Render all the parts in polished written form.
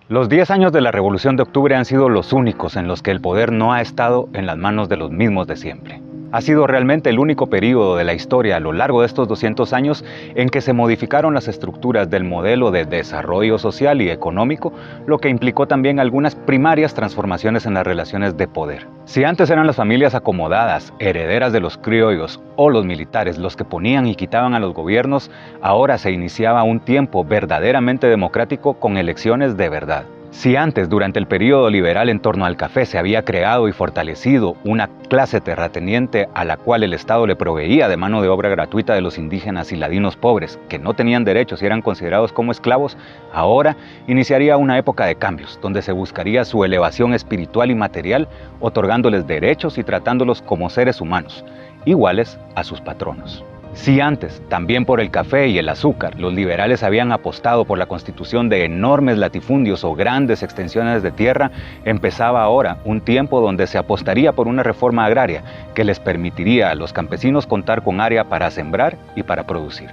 Los 10 años de la Revolución de Octubre han sido los únicos en los que el poder no ha estado en las manos de los mismos de siempre. Ha sido realmente el único periodo de la historia a lo largo de estos 200 años en que se modificaron las estructuras del modelo de desarrollo social y económico, lo que implicó también algunas primarias transformaciones en las relaciones de poder. Si antes eran las familias acomodadas, herederas de los criollos o los militares los que ponían y quitaban a los gobiernos, ahora se iniciaba un tiempo verdaderamente democrático con elecciones de verdad. Si antes, durante el periodo liberal en torno al café, se había creado y fortalecido una clase terrateniente a la cual el Estado le proveía de mano de obra gratuita de los indígenas y ladinos pobres, que no tenían derechos y eran considerados como esclavos, ahora iniciaría una época de cambios, donde se buscaría su elevación espiritual y material, otorgándoles derechos y tratándolos como seres humanos, iguales a sus patronos. Si antes, también por el café y el azúcar, los liberales habían apostado por la constitución de enormes latifundios o grandes extensiones de tierra, empezaba ahora un tiempo donde se apostaría por una reforma agraria que les permitiría a los campesinos contar con área para sembrar y para producir.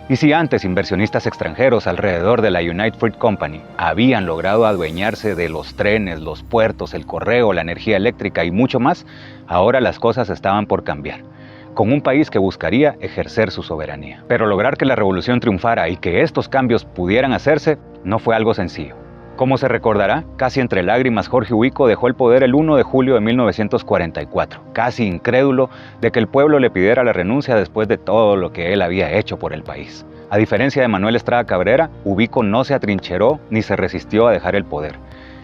Y si antes inversionistas extranjeros alrededor de la United Fruit Company habían logrado adueñarse de los trenes, los puertos, el correo, la energía eléctrica y mucho más, ahora las cosas estaban por cambiar, con un país que buscaría ejercer su soberanía. Pero lograr que la revolución triunfara y que estos cambios pudieran hacerse no fue algo sencillo. Como se recordará, casi entre lágrimas Jorge Ubico dejó el poder el 1 de julio de 1944, casi incrédulo de que el pueblo le pidiera la renuncia después de todo lo que él había hecho por el país. A diferencia de Manuel Estrada Cabrera, Ubico no se atrincheró ni se resistió a dejar el poder.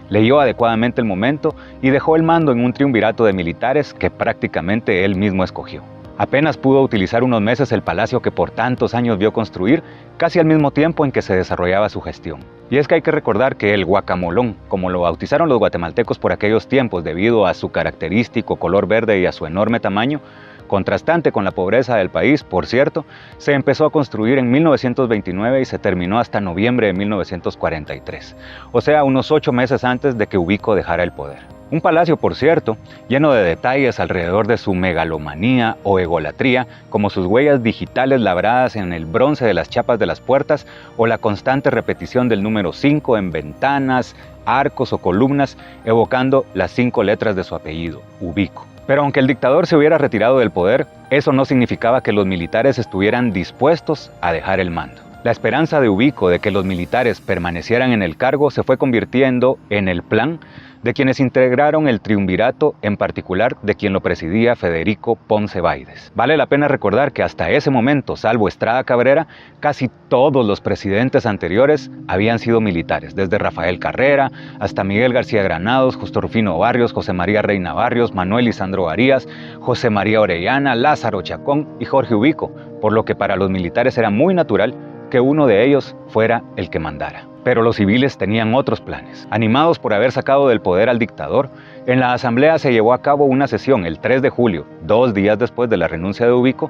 Leyó adecuadamente el momento y dejó el mando en un triunvirato de militares que prácticamente él mismo escogió. Apenas pudo utilizar unos meses el palacio que por tantos años vio construir, casi al mismo tiempo en que se desarrollaba su gestión. Y es que hay que recordar que el guacamolón, como lo bautizaron los guatemaltecos por aquellos tiempos debido a su característico color verde y a su enorme tamaño, contrastante con la pobreza del país, por cierto, se empezó a construir en 1929 y se terminó hasta noviembre de 1943, o sea, unos 8 meses antes de que Ubico dejara el poder. Un palacio, por cierto, lleno de detalles alrededor de su megalomanía o egolatría, como sus huellas digitales labradas en el bronce de las chapas de las puertas o la constante repetición del número 5 en ventanas, arcos o columnas, evocando las 5 letras de su apellido, Ubico. Pero aunque el dictador se hubiera retirado del poder, eso no significaba que los militares estuvieran dispuestos a dejar el mando. La esperanza de Ubico de que los militares permanecieran en el cargo se fue convirtiendo en el plan de quienes integraron el triunvirato, en particular de quien lo presidía Federico Ponce Báides. Vale la pena recordar que hasta ese momento, salvo Estrada Cabrera, casi todos los presidentes anteriores habían sido militares, desde Rafael Carrera hasta Miguel García Granados, Justo Rufino Barrios, José María Reina Barrios, Manuel Lisandro Arias, José María Orellana, Lázaro Chacón y Jorge Ubico, por lo que para los militares era muy natural que uno de ellos fuera el que mandara. Pero los civiles tenían otros planes. Animados por haber sacado del poder al dictador, en la asamblea se llevó a cabo una sesión el 3 de julio, 2 días después de la renuncia de Ubico,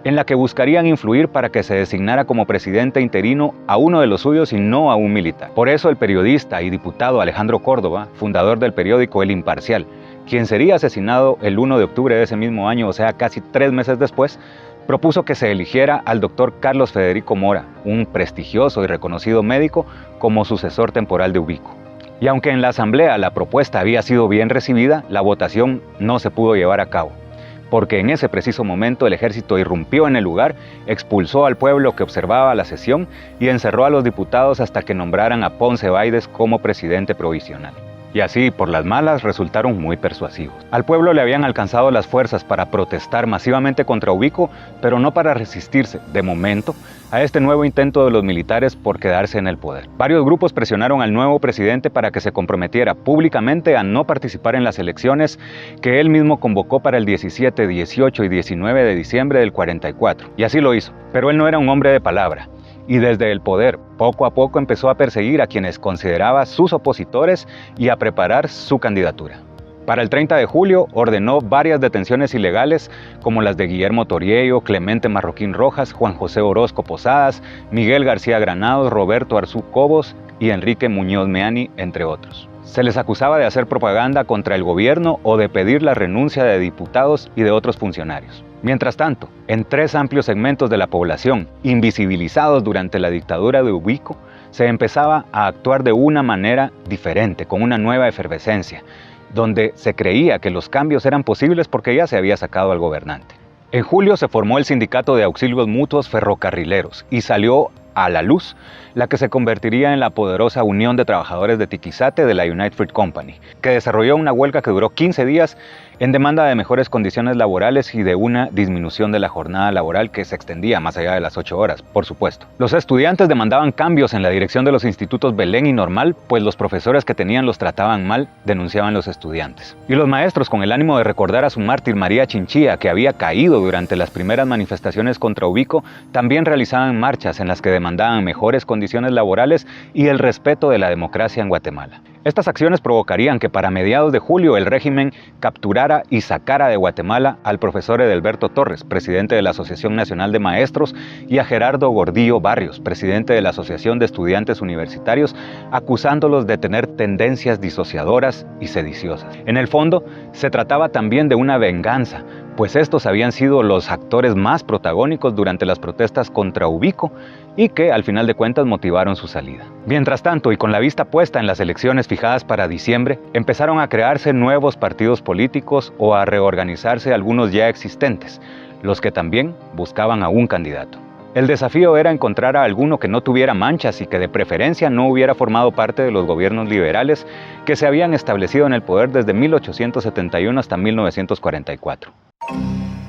en la que buscarían influir para que se designara como presidente interino a uno de los suyos y no a un militar. Por eso el periodista y diputado Alejandro Córdoba, fundador del periódico El Imparcial, quien sería asesinado el 1 de octubre de ese mismo año, o sea, casi 3 meses después, propuso que se eligiera al doctor Carlos Federico Mora, un prestigioso y reconocido médico, como sucesor temporal de Ubico. Y aunque en la asamblea la propuesta había sido bien recibida, la votación no se pudo llevar a cabo, porque en ese preciso momento el ejército irrumpió en el lugar, expulsó al pueblo que observaba la sesión y encerró a los diputados hasta que nombraran a Ponce Báides como presidente provisional. Y así, por las malas, resultaron muy persuasivos. Al pueblo le habían alcanzado las fuerzas para protestar masivamente contra Ubico, pero no para resistirse, de momento, a este nuevo intento de los militares por quedarse en el poder. Varios grupos presionaron al nuevo presidente para que se comprometiera públicamente a no participar en las elecciones que él mismo convocó para el 17, 18 y 19 de diciembre del 44. Y así lo hizo. Pero él no era un hombre de palabra. Y desde el poder, poco a poco empezó a perseguir a quienes consideraba sus opositores y a preparar su candidatura. Para el 30 de julio ordenó varias detenciones ilegales como las de Guillermo Toriello, Clemente Marroquín Rojas, Juan José Orozco Posadas, Miguel García Granados, Roberto Arzú Cobos y Enrique Muñoz Meani, entre otros. Se les acusaba de hacer propaganda contra el gobierno o de pedir la renuncia de diputados y de otros funcionarios. Mientras tanto, en 3 amplios segmentos de la población, invisibilizados durante la dictadura de Ubico, se empezaba a actuar de una manera diferente, con una nueva efervescencia, donde se creía que los cambios eran posibles porque ya se había sacado al gobernante. En julio se formó el Sindicato de Auxilios Mutuos Ferrocarrileros y salió a la luz la que se convertiría en la poderosa Unión de Trabajadores de Tiquizate de la United Fruit Company, que desarrolló una huelga que duró 15 días en demanda de mejores condiciones laborales y de una disminución de la jornada laboral que se extendía más allá de las 8 horas, por supuesto. Los estudiantes demandaban cambios en la dirección de los institutos Belén y Normal, pues los profesores que tenían los trataban mal, denunciaban los estudiantes. Y los maestros, con el ánimo de recordar a su mártir María Chinchilla, que había caído durante las primeras manifestaciones contra Ubico, también realizaban marchas en las que demandaban mejores condiciones laborales y el respeto de la democracia en Guatemala. Estas acciones provocarían que para mediados de julio el régimen capturara y sacara de Guatemala al profesor Edelberto Torres, presidente de la Asociación Nacional de Maestros, y a Gerardo Gordillo Barrios, presidente de la Asociación de Estudiantes Universitarios, acusándolos de tener tendencias disociadoras y sediciosas. En el fondo, se trataba también de una venganza, pues estos habían sido los actores más protagónicos durante las protestas contra Ubico y que al final de cuentas motivaron su salida. Mientras tanto, y con la vista puesta en las elecciones fijadas para diciembre, empezaron a crearse nuevos partidos políticos o a reorganizarse algunos ya existentes, los que también buscaban a un candidato. El desafío era encontrar a alguno que no tuviera manchas y que de preferencia no hubiera formado parte de los gobiernos liberales que se habían establecido en el poder desde 1871 hasta 1944.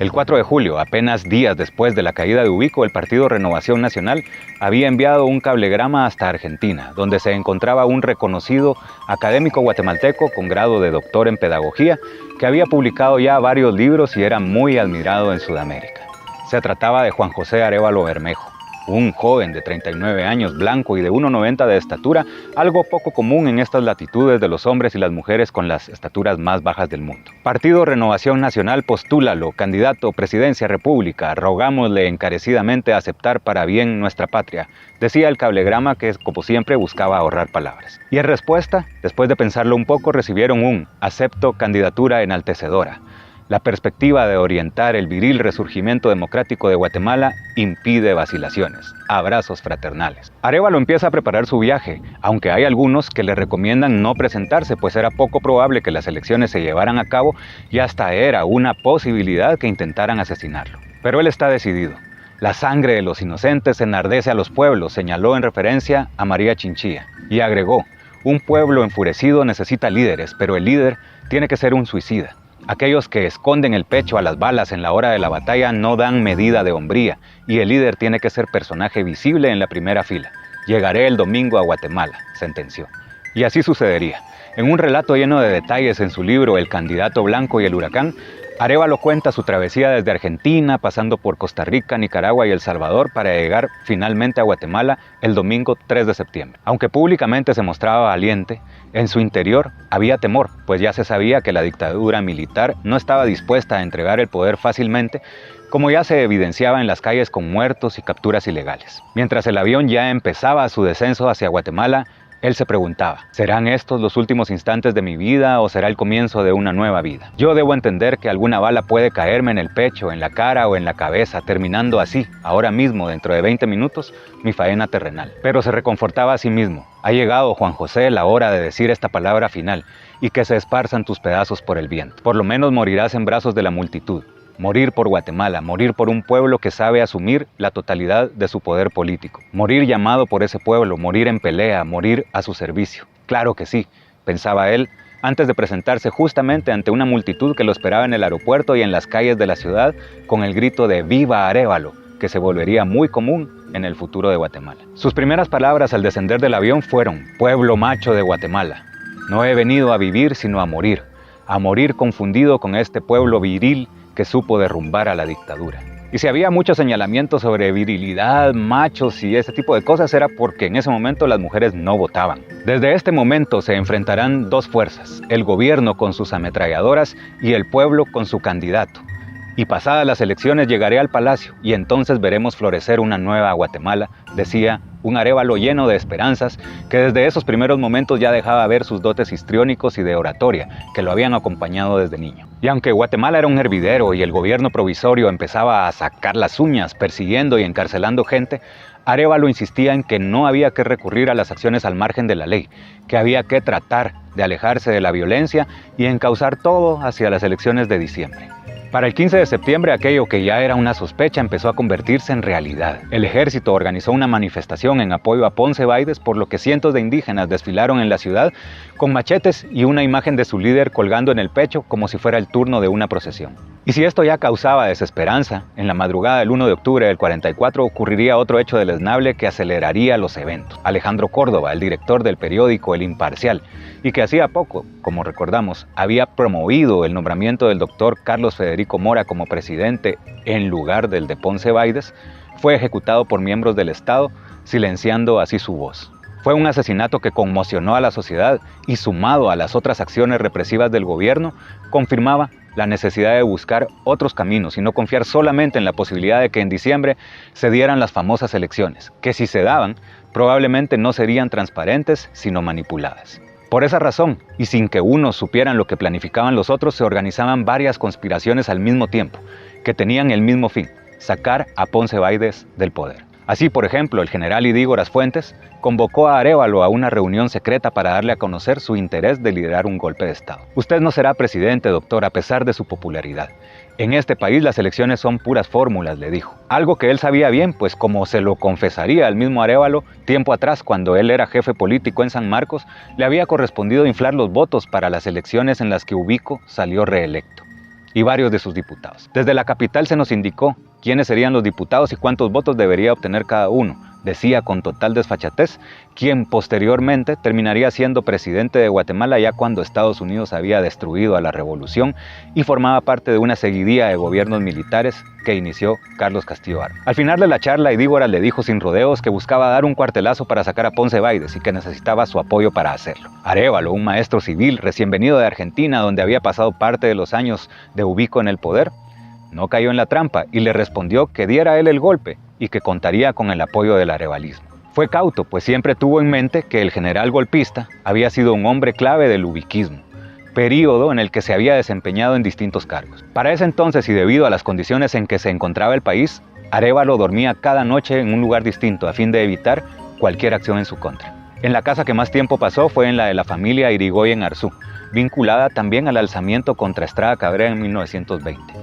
El 4 de julio, apenas días después de la caída de Ubico, el Partido Renovación Nacional había enviado un cablegrama hasta Argentina, donde se encontraba un reconocido académico guatemalteco con grado de doctor en pedagogía, que había publicado ya varios libros y era muy admirado en Sudamérica. Se trataba de Juan José Arévalo Bermejo, un joven de 39 años, blanco y de 1,90 de estatura, algo poco común en estas latitudes de los hombres y las mujeres con las estaturas más bajas del mundo. Partido Renovación Nacional, postúlalo, candidato, presidencia, república, rogámosle encarecidamente aceptar para bien nuestra patria, decía el cablegrama que, como siempre, buscaba ahorrar palabras. Y en respuesta, después de pensarlo un poco, recibieron un acepto candidatura enaltecedora. La perspectiva de orientar el viril resurgimiento democrático de Guatemala impide vacilaciones. Abrazos fraternales. Arévalo empieza a preparar su viaje, aunque hay algunos que le recomiendan no presentarse, pues era poco probable que las elecciones se llevaran a cabo y hasta era una posibilidad que intentaran asesinarlo. Pero él está decidido. La sangre de los inocentes enardece a los pueblos, señaló en referencia a María Chinchilla, y agregó: un pueblo enfurecido necesita líderes, pero el líder tiene que ser un suicida. Aquellos que esconden el pecho a las balas en la hora de la batalla no dan medida de hombría, y el líder tiene que ser personaje visible en la primera fila. Llegaré el domingo a Guatemala, sentenció. Y así sucedería. En un relato lleno de detalles en su libro El candidato blanco y el huracán, Arévalo cuenta su travesía desde Argentina, pasando por Costa Rica, Nicaragua y El Salvador para llegar finalmente a Guatemala el domingo 3 de septiembre. Aunque públicamente se mostraba valiente, en su interior había temor, pues ya se sabía que la dictadura militar no estaba dispuesta a entregar el poder fácilmente, como ya se evidenciaba en las calles con muertos y capturas ilegales. Mientras el avión ya empezaba su descenso hacia Guatemala, él se preguntaba: ¿serán estos los últimos instantes de mi vida o será el comienzo de una nueva vida? Yo debo entender que alguna bala puede caerme en el pecho, en la cara o en la cabeza, terminando así, ahora mismo, dentro de 20 minutos, mi faena terrenal. Pero se reconfortaba a sí mismo. Ha llegado, Juan José, la hora de decir esta palabra final y que se esparzan tus pedazos por el viento. Por lo menos morirás en brazos de la multitud. Morir por Guatemala, morir por un pueblo que sabe asumir la totalidad de su poder político. Morir llamado por ese pueblo, morir en pelea, morir a su servicio. Claro que sí, pensaba él, antes de presentarse justamente ante una multitud que lo esperaba en el aeropuerto y en las calles de la ciudad con el grito de ¡Viva Arévalo!, que se volvería muy común en el futuro de Guatemala. Sus primeras palabras al descender del avión fueron: pueblo macho de Guatemala, no he venido a vivir sino a morir confundido con este pueblo viril que supo derrumbar a la dictadura. Y si había muchos señalamientos sobre virilidad, machos y ese tipo de cosas, era porque en ese momento las mujeres no votaban. Desde este momento se enfrentarán dos fuerzas: el gobierno con sus ametralladoras y el pueblo con su candidato. Y pasadas las elecciones llegaré al palacio y entonces veremos florecer una nueva Guatemala, decía un Arévalo lleno de esperanzas que desde esos primeros momentos ya dejaba ver sus dotes histriónicos y de oratoria que lo habían acompañado desde niño. Y aunque Guatemala era un hervidero y el gobierno provisorio empezaba a sacar las uñas persiguiendo y encarcelando gente, Arévalo insistía en que no había que recurrir a las acciones al margen de la ley, que había que tratar de alejarse de la violencia y encauzar todo hacia las elecciones de diciembre. Para el 15 de septiembre, aquello que ya era una sospecha empezó a convertirse en realidad. El ejército organizó una manifestación en apoyo a Ponce Baides, por lo que cientos de indígenas desfilaron en la ciudad con machetes y una imagen de su líder colgando en el pecho como si fuera el turno de una procesión. Y si esto ya causaba desesperanza, en la madrugada del 1 de octubre del 44 ocurriría otro hecho deleznable que aceleraría los eventos. Alejandro Córdoba, el director del periódico El Imparcial, y que hacía poco, como recordamos, había promovido el nombramiento del doctor Carlos Federico Mora como presidente en lugar del de Ponce Baides, fue ejecutado por miembros del Estado, silenciando así su voz. Fue un asesinato que conmocionó a la sociedad y, sumado a las otras acciones represivas del gobierno, confirmaba la necesidad de buscar otros caminos y no confiar solamente en la posibilidad de que en diciembre se dieran las famosas elecciones, que si se daban, probablemente no serían transparentes, sino manipuladas. Por esa razón, y sin que unos supieran lo que planificaban los otros, se organizaban varias conspiraciones al mismo tiempo, que tenían el mismo fin: sacar a Ponce Baides del poder. Así, por ejemplo, el general Idígoras Fuentes convocó a Arévalo a una reunión secreta para darle a conocer su interés de liderar un golpe de Estado. Usted no será presidente, doctor, a pesar de su popularidad. En este país las elecciones son puras fórmulas, le dijo. Algo que él sabía bien, pues como se lo confesaría al mismo Arévalo, tiempo atrás, cuando él era jefe político en San Marcos, le había correspondido inflar los votos para las elecciones en las que Ubico salió reelecto, y varios de sus diputados. Desde la capital se nos indicó quiénes serían los diputados y cuántos votos debería obtener cada uno, decía con total desfachatez, quien posteriormente terminaría siendo presidente de Guatemala ya cuando Estados Unidos había destruido a la revolución y formaba parte de una seguidilla de gobiernos militares que inició Carlos Castillo Armas. Al final de la charla, Idígoras le dijo sin rodeos que buscaba dar un cuartelazo para sacar a Ponce Baides y que necesitaba su apoyo para hacerlo. Arévalo, un maestro civil recién venido de Argentina, donde había pasado parte de los años de Ubico en el poder, no cayó en la trampa y le respondió que diera él el golpe y que contaría con el apoyo del arevalismo. Fue cauto, pues siempre tuvo en mente que el general golpista había sido un hombre clave del ubiquismo, período en el que se había desempeñado en distintos cargos. Para ese entonces, y debido a las condiciones en que se encontraba el país, Arévalo dormía cada noche en un lugar distinto a fin de evitar cualquier acción en su contra. En la casa que más tiempo pasó fue en la de la familia Irigoyen Arzú, vinculada también al alzamiento contra Estrada Cabrera en 1920.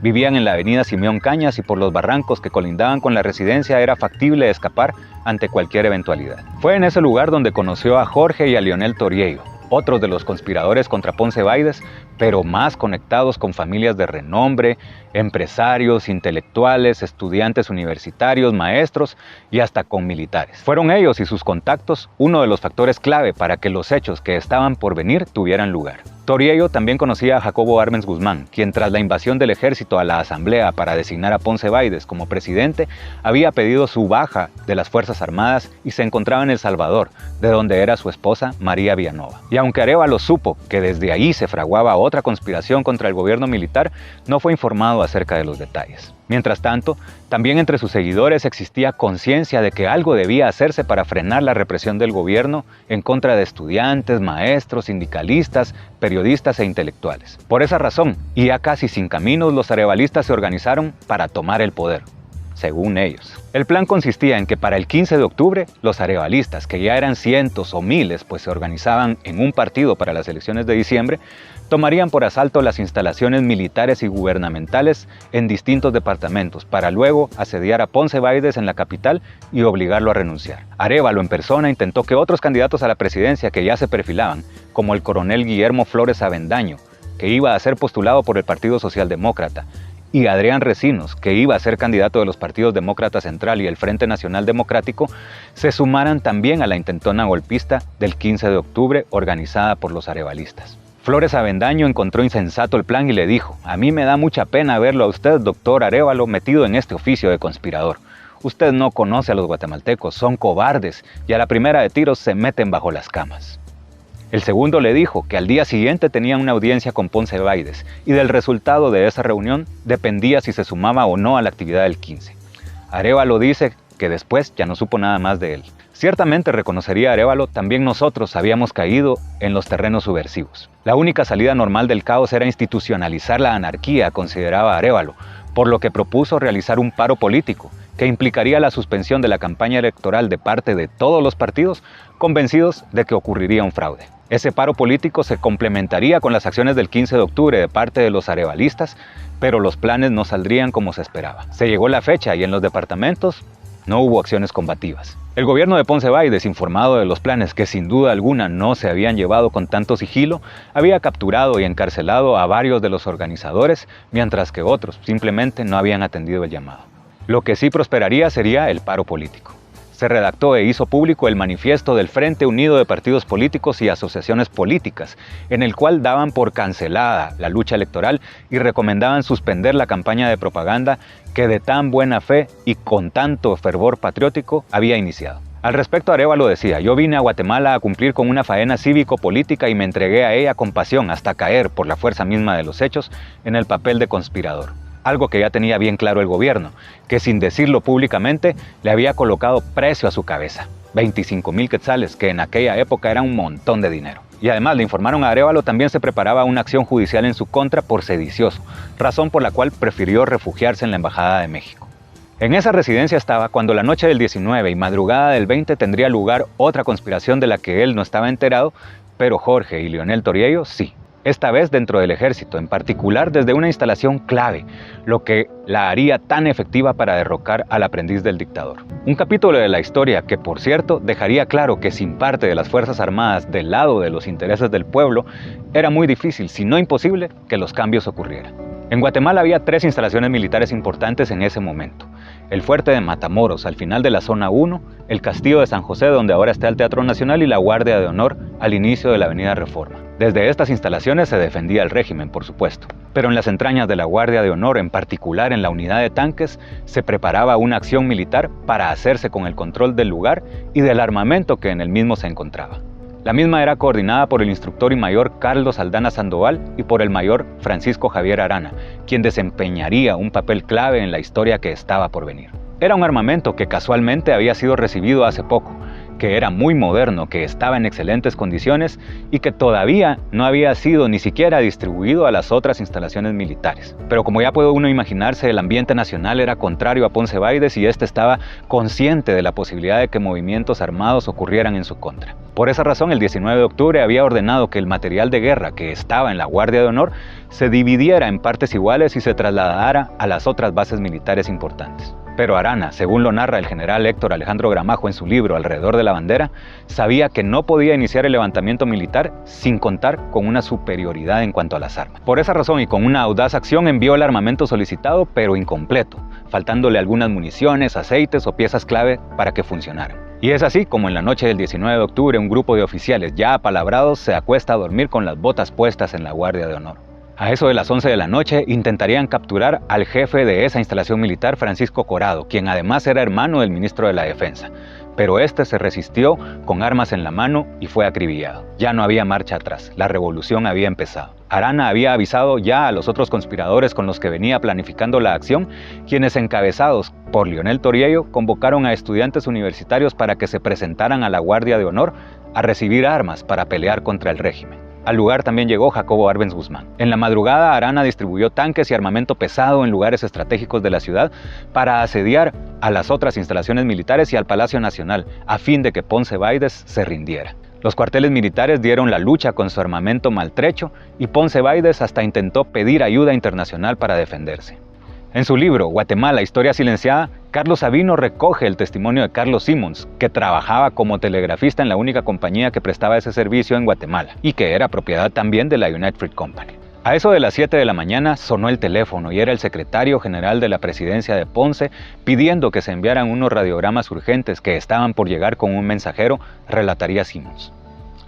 Vivían en la avenida Simeón Cañas y por los barrancos que colindaban con la residencia era factible escapar ante cualquier eventualidad. Fue en ese lugar donde conoció a Jorge y a Leonel Toriello, otros de los conspiradores contra Ponce Baides, pero más conectados con familias de renombre, empresarios, intelectuales, estudiantes universitarios, maestros y hasta con militares. Fueron ellos y sus contactos uno de los factores clave para que los hechos que estaban por venir tuvieran lugar. Toriello también conocía a Jacobo Arbenz Guzmán, quien tras la invasión del ejército a la asamblea para designar a Ponce Baides como presidente, había pedido su baja de las Fuerzas Armadas y se encontraba en El Salvador, de donde era su esposa María Villanova. Y aunque Arévalo supo que desde ahí se fraguaba otra conspiración contra el gobierno militar, no fue informado acerca de los detalles. Mientras tanto, también entre sus seguidores existía conciencia de que algo debía hacerse para frenar la represión del gobierno en contra de estudiantes, maestros, sindicalistas, periodistas e intelectuales. Por esa razón, y ya casi sin caminos, los arevalistas se organizaron para tomar el poder, según ellos. El plan consistía en que para el 15 de octubre, los arevalistas, que ya eran cientos o miles, pues se organizaban en un partido para las elecciones de diciembre, tomarían por asalto las instalaciones militares y gubernamentales en distintos departamentos para luego asediar a Ponce Baides en la capital y obligarlo a renunciar. Arévalo en persona intentó que otros candidatos a la presidencia que ya se perfilaban, como el coronel Guillermo Flores Avendaño, que iba a ser postulado por el Partido Socialdemócrata, y Adrián Recinos, que iba a ser candidato de los partidos Demócrata Central y el Frente Nacional Democrático, se sumaran también a la intentona golpista del 15 de octubre organizada por los arevalistas. Flores Avendaño encontró insensato el plan y le dijo: «A mí me da mucha pena verlo a usted, doctor Arévalo, metido en este oficio de conspirador. Usted no conoce a los guatemaltecos, son cobardes y a la primera de tiros se meten bajo las camas». El segundo le dijo que al día siguiente tenían una audiencia con Ponce Baides y del resultado de esa reunión dependía si se sumaba o no a la actividad del 15. Arévalo dice que después ya no supo nada más de él. Ciertamente, reconocería Arévalo, también nosotros habíamos caído en los terrenos subversivos. La única salida normal del caos era institucionalizar la anarquía, consideraba Arévalo, por lo que propuso realizar un paro político que implicaría la suspensión de la campaña electoral de parte de todos los partidos, convencidos de que ocurriría un fraude. Ese paro político se complementaría con las acciones del 15 de octubre de parte de los arevalistas, pero los planes no saldrían como se esperaba. Se llegó la fecha y en los departamentos no hubo acciones combativas. El gobierno de Ponce Baides, informado de los planes que sin duda alguna no se habían llevado con tanto sigilo, había capturado y encarcelado a varios de los organizadores, mientras que otros simplemente no habían atendido el llamado. Lo que sí prosperaría sería el paro político. Se redactó e hizo público el manifiesto del Frente Unido de Partidos Políticos y Asociaciones Políticas, en el cual daban por cancelada la lucha electoral y recomendaban suspender la campaña de propaganda que de tan buena fe y con tanto fervor patriótico había iniciado. Al respecto, Arévalo decía: yo vine a Guatemala a cumplir con una faena cívico-política y me entregué a ella con pasión hasta caer, por la fuerza misma de los hechos, en el papel de conspirador. Algo que ya tenía bien claro el gobierno, que sin decirlo públicamente le había colocado precio a su cabeza, 25,000 quetzales, que en aquella época era un montón de dinero. Y además le informaron a Arévalo también se preparaba una acción judicial en su contra por sedicioso, razón por la cual prefirió refugiarse en la Embajada de México. En esa residencia estaba cuando la noche del 19 y madrugada del 20 tendría lugar otra conspiración de la que él no estaba enterado, pero Jorge y Leonel Toriello sí. Esta vez dentro del ejército, en particular desde una instalación clave, lo que la haría tan efectiva para derrocar al aprendiz del dictador. Un capítulo de la historia que, por cierto, dejaría claro que sin parte de las Fuerzas Armadas del lado de los intereses del pueblo, era muy difícil, si no imposible, que los cambios ocurrieran. En Guatemala había 3 instalaciones militares importantes en ese momento: el fuerte de Matamoros, al final de la zona 1, el castillo de San José, donde ahora está el Teatro Nacional, y la Guardia de Honor, al inicio de la Avenida Reforma. Desde estas instalaciones se defendía el régimen, por supuesto. Pero en las entrañas de la Guardia de Honor, en particular en la unidad de tanques, se preparaba una acción militar para hacerse con el control del lugar y del armamento que en el mismo se encontraba. La misma era coordinada por el instructor y mayor Carlos Aldana Sandoval y por el mayor Francisco Javier Arana, quien desempeñaría un papel clave en la historia que estaba por venir. Era un armamento que casualmente había sido recibido hace poco, que era muy moderno, que estaba en excelentes condiciones y que todavía no había sido ni siquiera distribuido a las otras instalaciones militares. Pero como ya puede uno imaginarse, el ambiente nacional era contrario a Ponce Baides y este estaba consciente de la posibilidad de que movimientos armados ocurrieran en su contra. Por esa razón, el 19 de octubre había ordenado que el material de guerra que estaba en la Guardia de Honor se dividiera en partes iguales y se trasladara a las otras bases militares importantes. Pero Arana, según lo narra el general Héctor Alejandro Gramajo en su libro Alrededor de la bandera, sabía que no podía iniciar el levantamiento militar sin contar con una superioridad en cuanto a las armas. Por esa razón y con una audaz acción envió el armamento solicitado, pero incompleto, faltándole algunas municiones, aceites o piezas clave para que funcionaran. Y es así como en la noche del 19 de octubre un grupo de oficiales ya apalabrados se acuesta a dormir con las botas puestas en la Guardia de Honor. A eso de las 11 de la noche intentarían capturar al jefe de esa instalación militar, Francisco Corado, quien además era hermano del ministro de la Defensa. Pero este se resistió con armas en la mano y fue acribillado. Ya no había marcha atrás, la revolución había empezado. Arana había avisado ya a los otros conspiradores con los que venía planificando la acción, quienes encabezados por Leonel Toriello convocaron a estudiantes universitarios para que se presentaran a la Guardia de Honor a recibir armas para pelear contra el régimen. Al lugar también llegó Jacobo Arbenz Guzmán. En la madrugada, Arana distribuyó tanques y armamento pesado en lugares estratégicos de la ciudad para asediar a las otras instalaciones militares y al Palacio Nacional, a fin de que Ponce Baides se rindiera. Los cuarteles militares dieron la lucha con su armamento maltrecho y Ponce Baides hasta intentó pedir ayuda internacional para defenderse. En su libro Guatemala, Historia Silenciada, Carlos Sabino recoge el testimonio de Carlos Simmons, que trabajaba como telegrafista en la única compañía que prestaba ese servicio en Guatemala y que era propiedad también de la United Fruit Company. A eso de las 7 de la mañana sonó el teléfono y era el secretario general de la presidencia de Ponce pidiendo que se enviaran unos radiogramas urgentes que estaban por llegar con un mensajero, relataría Simmons.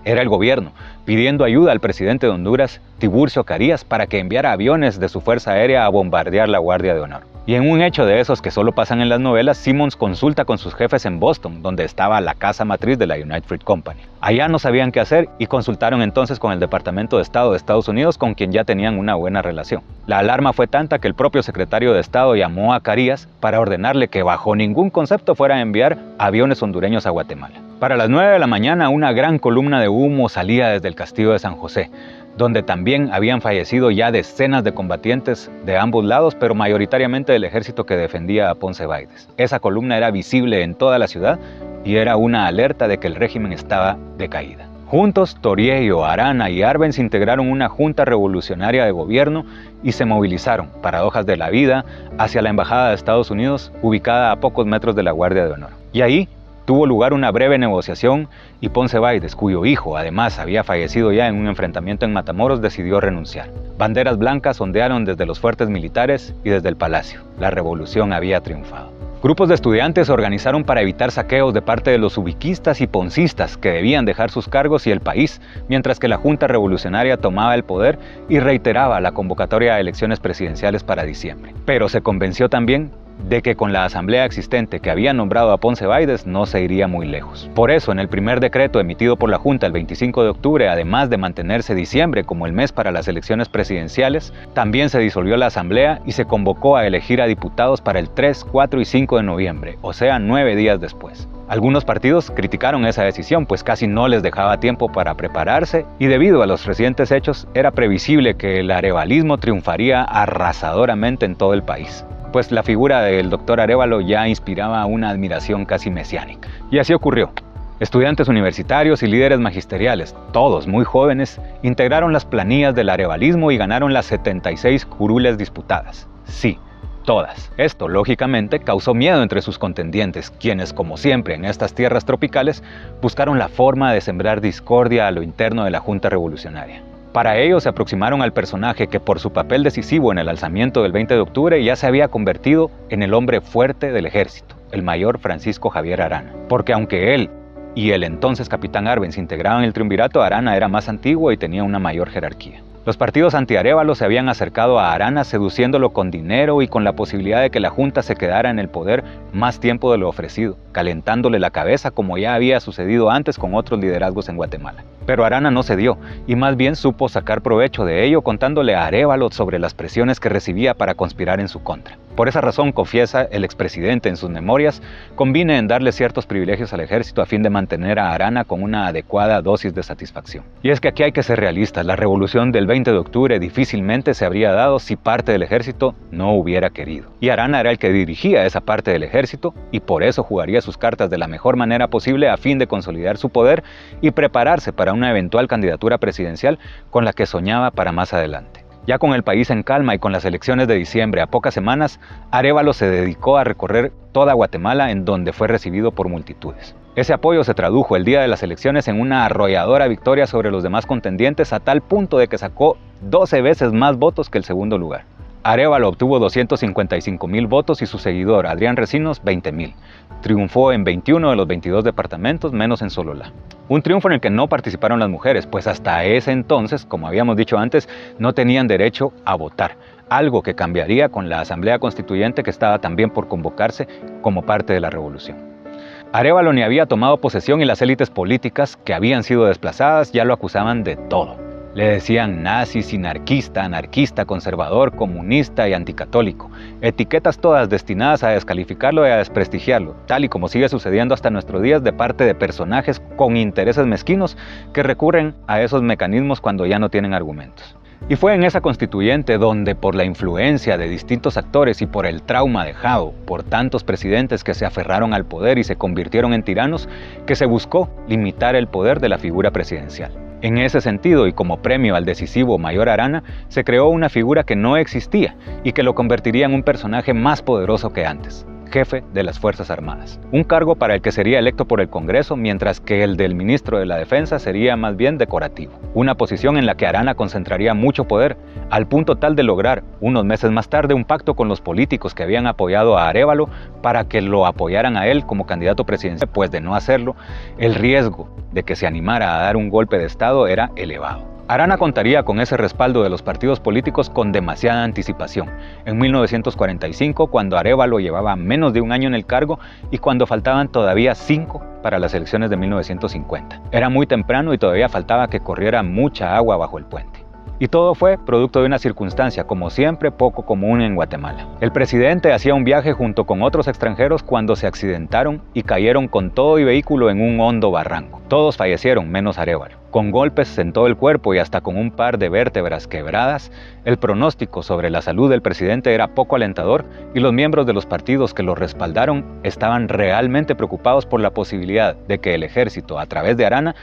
Era el gobierno pidiendo ayuda al presidente de Honduras, Tiburcio Carías, para que enviara aviones de su fuerza aérea a bombardear la Guardia de Honor. Y en un hecho de esos que solo pasan en las novelas, Simmons consulta con sus jefes en Boston, donde estaba la casa matriz de la United Fruit Company. Allá no sabían qué hacer y consultaron entonces con el Departamento de Estado de Estados Unidos, con quien ya tenían una buena relación. La alarma fue tanta que el propio secretario de Estado llamó a Carías para ordenarle que bajo ningún concepto fuera a enviar aviones hondureños a Guatemala. Para las 9 de la mañana, una gran columna de humo salía desde el castillo de San José. donde también habían fallecido ya decenas de combatientes de ambos lados, pero mayoritariamente del ejército que defendía a Ponce Baides. Esa columna era visible en toda la ciudad y era una alerta de que el régimen estaba de caída. Juntos, Toriello, Arana y Arbenz integraron una junta revolucionaria de gobierno y se movilizaron, paradojas de la vida, hacia la embajada de Estados Unidos, ubicada a pocos metros de la Guardia de Honor. Y ahí tuvo lugar una breve negociación y Ponce Baides, cuyo hijo además había fallecido ya en un enfrentamiento en Matamoros, decidió renunciar. Banderas blancas ondearon desde los fuertes militares y desde el palacio. La revolución había triunfado. Grupos de estudiantes se organizaron para evitar saqueos de parte de los ubiquistas y poncistas que debían dejar sus cargos y el país, mientras que la Junta Revolucionaria tomaba el poder y reiteraba la convocatoria a elecciones presidenciales para diciembre. Pero se convenció también de que con la asamblea existente que había nombrado a Ponce Baides no se iría muy lejos. Por eso, en el primer decreto emitido por la Junta el 25 de octubre, además de mantenerse diciembre como el mes para las elecciones presidenciales, también se disolvió la asamblea y se convocó a elegir a diputados para el 3, 4 y 5 de noviembre, o sea, 9 días después. Algunos partidos criticaron esa decisión, pues casi no les dejaba tiempo para prepararse y debido a los recientes hechos era previsible que el arevalismo triunfaría arrasadoramente en todo el país, pues la figura del doctor Arévalo ya inspiraba una admiración casi mesiánica. Y así ocurrió. Estudiantes universitarios y líderes magisteriales, todos muy jóvenes, integraron las planillas del arevalismo y ganaron las 76 curules disputadas. Sí, todas. Esto, lógicamente, causó miedo entre sus contendientes, quienes, como siempre en estas tierras tropicales, buscaron la forma de sembrar discordia a lo interno de la Junta Revolucionaria. Para ello se aproximaron al personaje que por su papel decisivo en el alzamiento del 20 de octubre ya se había convertido en el hombre fuerte del ejército, el mayor Francisco Javier Arana. Porque aunque él y el entonces capitán Arbenz integraban el triunvirato, Arana era más antiguo y tenía una mayor jerarquía. Los partidos anti-Arévalo se habían acercado a Arana seduciéndolo con dinero y con la posibilidad de que la Junta se quedara en el poder más tiempo de lo ofrecido, calentándole la cabeza como ya había sucedido antes con otros liderazgos en Guatemala. Pero Arana no cedió y más bien supo sacar provecho de ello contándole a Arévalo sobre las presiones que recibía para conspirar en su contra. Por esa razón, confiesa el expresidente en sus memorias, convine en darle ciertos privilegios al ejército a fin de mantener a Arana con una adecuada dosis de satisfacción. Y es que aquí hay que ser realistas, la revolución del 20 de octubre difícilmente se habría dado si parte del ejército no hubiera querido. Y Arana era el que dirigía esa parte del ejército y por eso jugaría sus cartas de la mejor manera posible a fin de consolidar su poder y prepararse para una eventual candidatura presidencial con la que soñaba para más adelante. Ya con el país en calma y con las elecciones de diciembre a pocas semanas, Arévalo se dedicó a recorrer toda Guatemala en donde fue recibido por multitudes. Ese apoyo se tradujo el día de las elecciones en una arrolladora victoria sobre los demás contendientes a tal punto de que sacó 12 veces más votos que el segundo lugar. Arévalo obtuvo 255,000 votos y su seguidor, Adrián Recinos, 20,000. Triunfó en 21 de los 22 departamentos, menos en Sololá. Un triunfo en el que no participaron las mujeres, pues hasta ese entonces, como habíamos dicho antes, no tenían derecho a votar, algo que cambiaría con la Asamblea Constituyente que estaba también por convocarse como parte de la revolución. Arévalo ni había tomado posesión y las élites políticas que habían sido desplazadas ya lo acusaban de todo. Le decían nazi, sinarquista, anarquista, conservador, comunista y anticatólico. Etiquetas todas destinadas a descalificarlo y a desprestigiarlo, tal y como sigue sucediendo hasta nuestros días de parte de personajes con intereses mezquinos que recurren a esos mecanismos cuando ya no tienen argumentos. Y fue en esa constituyente donde, por la influencia de distintos actores y por el trauma dejado por tantos presidentes que se aferraron al poder y se convirtieron en tiranos, que se buscó limitar el poder de la figura presidencial. En ese sentido, y como premio al decisivo Mayor Arana, se creó una figura que no existía y que lo convertiría en un personaje más poderoso que antes, jefe de las Fuerzas Armadas. Un cargo para el que sería electo por el Congreso, mientras que el del ministro de la Defensa sería más bien decorativo. Una posición en la que Arana concentraría mucho poder, al punto tal de lograr, unos meses más tarde, un pacto con los políticos que habían apoyado a Arévalo para que lo apoyaran a él como candidato presidencial, pues de no hacerlo, el riesgo de que se animara a dar un golpe de Estado era elevado. Arana contaría con ese respaldo de los partidos políticos con demasiada anticipación. En 1945, cuando Arévalo llevaba menos de un año en el cargo y cuando faltaban todavía 5 para las elecciones de 1950. Era muy temprano y todavía faltaba que corriera mucha agua bajo el puente. Y todo fue producto de una circunstancia, como siempre, poco común en Guatemala. El presidente hacía un viaje junto con otros extranjeros cuando se accidentaron y cayeron con todo y vehículo en un hondo barranco. Todos fallecieron, menos Arévalo. Con golpes en todo el cuerpo y hasta con un par de vértebras quebradas, el pronóstico sobre la salud del presidente era poco alentador y los miembros de los partidos que lo respaldaron estaban realmente preocupados por la posibilidad de que el ejército, a través de Arana,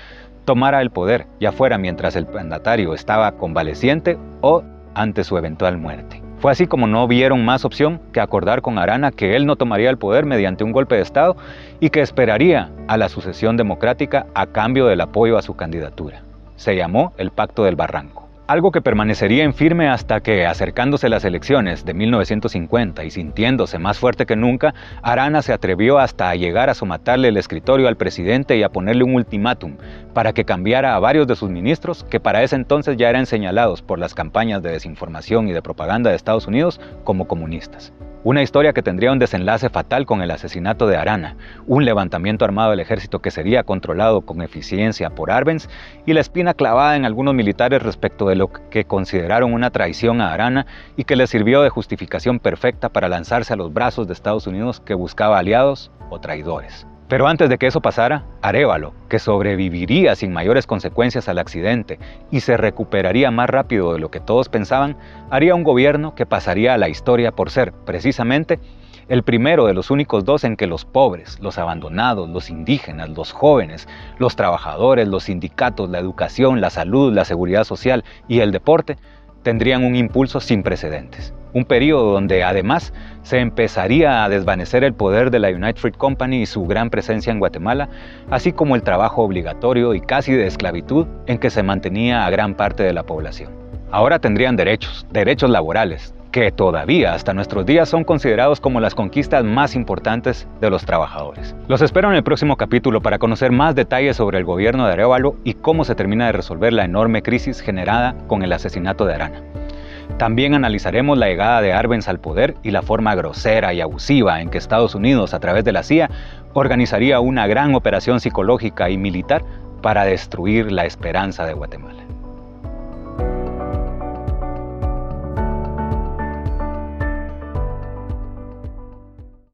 tomara el poder, ya fuera mientras el mandatario estaba convaleciente o ante su eventual muerte. Fue así como no vieron más opción que acordar con Arana que él no tomaría el poder mediante un golpe de Estado y que esperaría a la sucesión democrática a cambio del apoyo a su candidatura. Se llamó el Pacto del Barranco. Algo que permanecería en firme hasta que, acercándose las elecciones de 1950 y sintiéndose más fuerte que nunca, Arana se atrevió hasta a llegar a somatarle el escritorio al presidente y a ponerle un ultimátum para que cambiara a varios de sus ministros que para ese entonces ya eran señalados por las campañas de desinformación y de propaganda de Estados Unidos como comunistas. Una historia que tendría un desenlace fatal con el asesinato de Arana, un levantamiento armado del ejército que sería controlado con eficiencia por Arbenz y la espina clavada en algunos militares respecto de lo que consideraron una traición a Arana y que les sirvió de justificación perfecta para lanzarse a los brazos de Estados Unidos que buscaba aliados o traidores. Pero antes de que eso pasara, Arévalo, que sobreviviría sin mayores consecuencias al accidente y se recuperaría más rápido de lo que todos pensaban, haría un gobierno que pasaría a la historia por ser, precisamente, el primero de los únicos dos en que los pobres, los abandonados, los indígenas, los jóvenes, los trabajadores, los sindicatos, la educación, la salud, la seguridad social y el deporte tendrían un impulso sin precedentes. Un periodo donde además se empezaría a desvanecer el poder de la United Fruit Company y su gran presencia en Guatemala, así como el trabajo obligatorio y casi de esclavitud en que se mantenía a gran parte de la población. Ahora tendrían derechos laborales, que todavía hasta nuestros días son considerados como las conquistas más importantes de los trabajadores. Los espero en el próximo capítulo para conocer más detalles sobre el gobierno de Arévalo y cómo se termina de resolver la enorme crisis generada con el asesinato de Arana. También analizaremos la llegada de Arbenz al poder y la forma grosera y abusiva en que Estados Unidos, a través de la CIA, organizaría una gran operación psicológica y militar para destruir la esperanza de Guatemala.